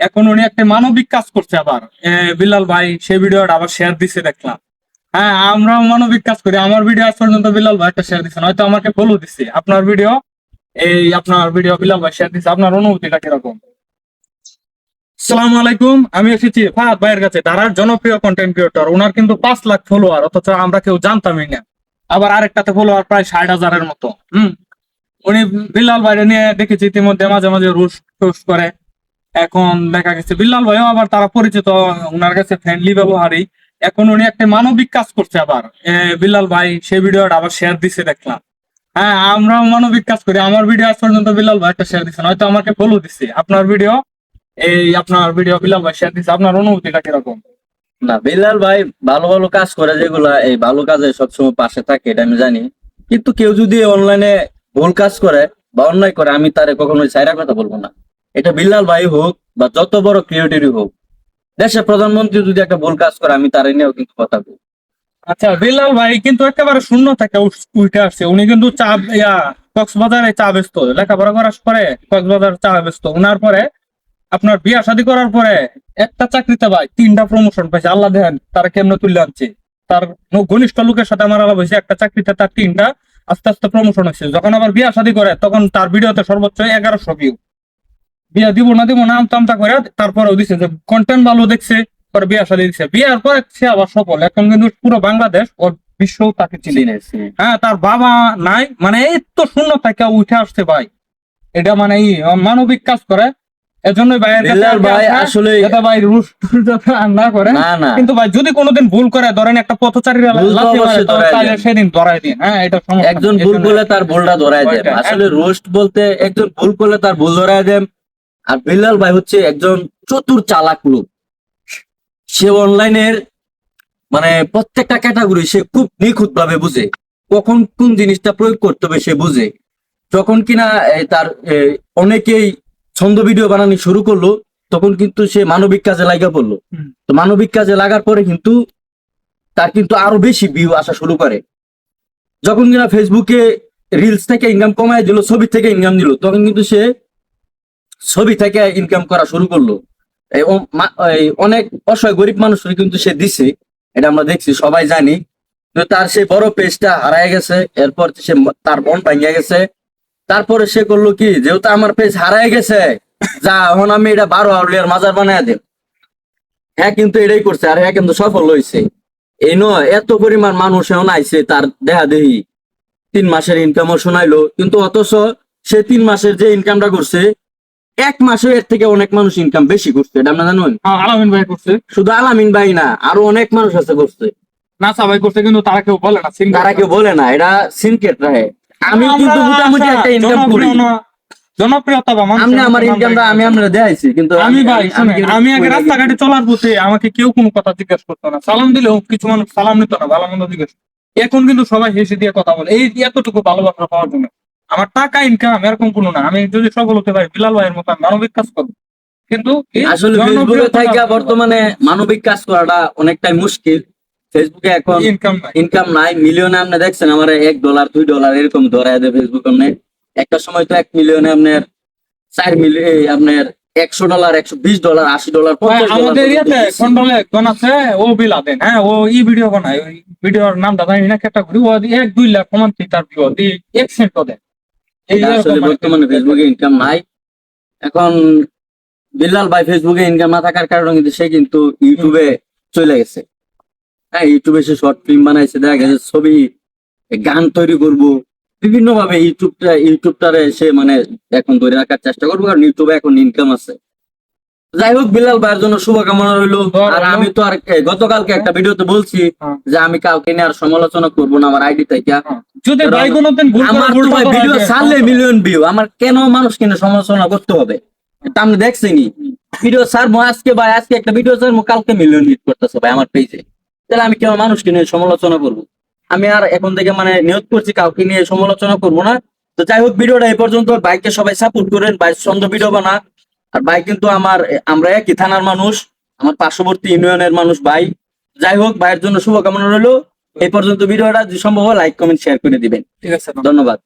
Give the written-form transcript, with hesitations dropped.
এখন উনি একটা মানবিক কাজ করছে আবার বিলাল ভাই সেই ভিডিওটা আবার শেয়ার দিছে দেখলাম। হ্যাঁ, আমরাও মানবিক কাজ করি। আমার ভিডিও আজ পর্যন্ত বিলাল ভাই একটা শেয়ার দিচ্ছেন, হয়তো আমাকে ফলো দিচ্ছে। আপনার ভিডিও বিলাল ভাই শেয়ার দিচ্ছে, আপনার অনুভূতিটা কিরকম? আসসালামু আলাইকুম, আমি এসেছি ফাহাদ ভাইয়ের কাছে, তার জনপ্রিয় কন্টেন্ট ক্রিয়েটর। ওনার কিন্তু 5 লাখ ফলোয়ার, অথচ আমরা কেউ জানতামই না। আবার আরেকটাতে ফলোয়ার প্রায় 60,000-এর মতো। উনি বিলাল ভাইরে নিয়ে দেখেছি ইতিমধ্যে মাঝে মাঝে রুশ করে। এখন দেখা গেছে বিল্লাল ভাইও আবার তারা পরিচিত, ওনার কাছে ফ্রেন্ডলি ব্যবহারই। এখন উনি একটা মানবিক কাজ করছে আবার বিল্লাল ভাই সেই ভিডিওটা আবার শেয়ার দিছে দেখলাম। হ্যাঁ, আমরাও মানবিক কাজ করি। আমার ভিডিও আজ পর্যন্ত বিল্লাল ভাই একটা শেয়ার দিচ্ছেন, হয়তো আমাকে ফলো দিচ্ছে। আপনার ভিডিও বিল্লাল ভাই শেয়ার দিচ্ছে, আপনার অনুভূতিটা কিরকম? না, বিল্লাল ভাই ভালো ভালো কাজ করে, যেগুলা এই ভালো কাজে সবসময় পাশে থাকে, এটা আমি জানি। কিন্তু কেউ যদি অনলাইনে ভুল কাজ করে বা অন্যায় করে, আমি তারে কখনোই ছাইরা কথা বলবো না। এটা বিল্লাল ভাই হোক বা যত বড় ক্রিয়েটরই হোক, দেশের প্রধানমন্ত্রী যদি একটা ভুল কাজ করে, আমি তারে নিয়েও কিন্তু কথা বলবো। আচ্ছা, বিল্লাল ভাই কিন্তু একেবারে শূন্য থেকে উঠে আসছে। উনি কিন্তু কক্সবাজারে চা বেচতো, লেখাপড়া করার পরে কক্সবাজার চা বেচতো। ওনার পরে আপনার বিয়া শাদী করার পরে একটা চাকরিতে ভাই 3টা প্রমোশন পাইছে। আল্লাহ দেখেন তারা কেমনে তুলে আনছে। তার ঘনিষ্ঠ লোকের সাথে আমার আলাপ হয়েছে, একটা চাকরিতে তার 3টা আস্তে আস্তে প্রমোশন হয়েছে। যখন আবার বিয়া শাদী করে, তখন তার ভিডিওতে সর্বোচ্চ 1100 ভিউ। বিয়া দিব না আমতা আমতা করে তারপরেও দিছে, যে কন্টেন্ট ভালো দেখছে, পরে বিয়া শাদী দিচ্ছে। বিয়ার পরে সে আবার সফল। এখন কিন্তু পুরো বাংলাদেশ ওর বিশ্ব তাকে চিনে। হ্যাঁ, তার বাবা নাই, মানে এই তো শূন্য থেকে উঠে আসছে ভাই। এটা মানে মানবিক কাজ করে। এজন্যই বিল্লাল ভাই আসলে ভাই রুশ যাতে না করে। না, কিন্তু ভাই যদি কোনোদিন ভুল করে, ধরেন একটা পথচারীরা লাথি মারে, তাহলে সেদিন ধরাই দিন। হ্যাঁ, এটা সমস্যা। একজন ভুল করলে তার ভুলটা ধরায় দেন। আসলে রোস্ট বলতে একজন ভুল করলে তার ভুল ধরায় দেন। আর বিল্লাল ভাই হচ্ছে একজন চতুর চালাক লোক। সে অনলাইনের মানে প্রত্যেকটা ক্যাটাগরি সে খুব নিখুঁত ভাবে বুঝে, কখন কোন জিনিসটা প্রয়োগ করতে হবে সে বুঝে। যখন কিনা তার অনেকেই ছন্দ ভিডিও বানানো শুরু করলো, তখন কিন্তু সে মানবিক কাজে লাগা পড়লো। তো মানবিক কাজে লাগার পরে কিন্তু তার কিন্তু আরো বেশি ভিউ আসা শুরু করে। যখন কিনা ফেসবুকে রিলস থেকে ইনকাম কমায় দিল, ছবি থেকে ইনকাম দিল, তখন কিন্তু সে ছবি থেকে ইনকাম করা শুরু করলো। অনেক অসহায় গরিব মানুষরা কিন্তু সে দিছে, এটা আমরা দেখছি, সবাই জানি। কিন্তু তার সেই বড় পেজটা হারায় গেছে। এরপর সে তার মন ভাঙিয়া গেছে। তারপরে সে করলো কি, যেহেতু আমার পেজ হারায় গেছে, যা এখন আমি এটা 12 আউলিয়ার মাজার বানায় দেব। হ্যাঁ, কিন্তু এটাই করছে, আর হ্যাঁ কিন্তু সফল হয়েছে। এই নয়, এত পরিমাণ মানুষ এখন আইছে তার দেখা দেহি 3 মাসের ইনকামও শোনাইলো, কিন্তু অথচ সে 3 মাসের যে ইনকামটা করছে, 1 মাসে এর থেকে অনেক মানুষ ইনকাম বেশি করছে। এটা আপনারা জানেন? আলামিন ভাই করছে, শুধু আলামিন ভাই না, আরো অনেক মানুষ আছে করছে। নাসা ভাই করছে, কিন্তু তারা কেউ বলে না। তারা কেউ বলে না, এটা সিনকেট রাহে। আমি কিন্তু মোটামুটি একটা ইনকাম করি, জনপ্রিয়তা বা আমি আমার ইনকামটা আমি আপনারা দেখাইছি। কিন্তু আমি আগে রাস্তাঘাটে চলার পথে আমাকে কেউ কোনো কথা জিজ্ঞেস করতো না। সালাম দিলেও কিছু মানুষ সালাম নিত না, ভালো মন্দ জিজ্ঞেস। এখন কিন্তু সবাই হেসে দিয়ে কথা বলে, এই এতটুকু ভালোবাসা পাওয়ার জন্য। আমার টাকা ইনকাম এরকম কোনো না। আমি যদি সফল হতে পারি, বিলাল ভাইয়ের মতো মানবিক কাজ করবো। কিন্তু আসলে ফেসবুকে থেকে বর্তমানে মানবিক কাজ করাটা অনেকটাই মুশকিল। ফেসবুকে এখন ইনকাম নাই। মিলিয়নে আপনি দেখছেন আমার $1 $2 এরকম ধরায় দেয় ফেসবুক। একটা সময় তো 1 মিলিয়নে আপনার 4 মিলিয়ন আপনার $100 $120 $80 আমাদের ইয়েতে কন্ট্রোলে একজন আছে, ও বিলা দেন। হ্যাঁ, ও ভিডিও বানায়, ওই ভিডিওর নামটা জানি না, ক্যাটাগরি। ও 1-2 লাখ কমান্তি তার ভিউ দিয়ে 1 সেন্ট দেয়। আসলে বর্তমানে ফেসবুকে ইনকাম নাই। এখন বিল্লাল ভাই ফেসবুকে ইনকাম না থাকার কারণে কিন্তু সে কিন্তু ইউটিউবে চলে গেছে। হ্যাঁ, ইউটিউবে সে শর্ট ফিল্ম বানাইছে, দেখা গেছে ছবি, গান তৈরি করবো বিভিন্ন ভাবে। ইউটিউবটারে সে মানে এখন ধরে রাখার চেষ্টা করবো, কারণ ইউটিউবে এখন ইনকাম আছে। যাই হোক, বিল্লাল ভাইয়ের জন্য শুভকামনা রইলো। আর আমি তো আর গতকালকে একটা ভিডিওতে বলছি যে আমি কাউকে নিয়ে আর সমালোচনা করবো না আমার আইডি থেকে। আমার তো ভাই ভিডিও ছাড়লে মিলিয়ন ভিউ, আমার কেন মানুষ কিনে সমালোচনা করতে হবে? এটা আমি দেখছিনি। ভিডিও ছাড়বো আজকে ভাই, আজকে একটা ভিডিও ছাড়বো, কালকে মিলিয়ন হিট করতেছে ভাই আমার পেজে। তাহলে আমি কেন মানুষকে নিয়ে সমালোচনা করবো? আমি আর এখন থেকে মানে নিয়ত করছি কাউকে নিয়ে সমালোচনা করবো না। তো যাই হোক, ভিডিওটা এই পর্যন্ত। বাইককে সবাই সাপোর্ট করেন, বাইক সুন্দর ভিডিও বানা। আর ভাই কিন্তু আমরা একই থানার মানুষ, আমার পার্শ্ববর্তী ইউনিয়নের মানুষ ভাই। যাই হোক, ভাইয়ের জন্য শুভকামনা রইলো। এই পর্যন্ত ভিডিওটা যদি সম্ভব হয় লাইক কমেন্ট শেয়ার করে দিবেন। ঠিক আছে, ধন্যবাদ।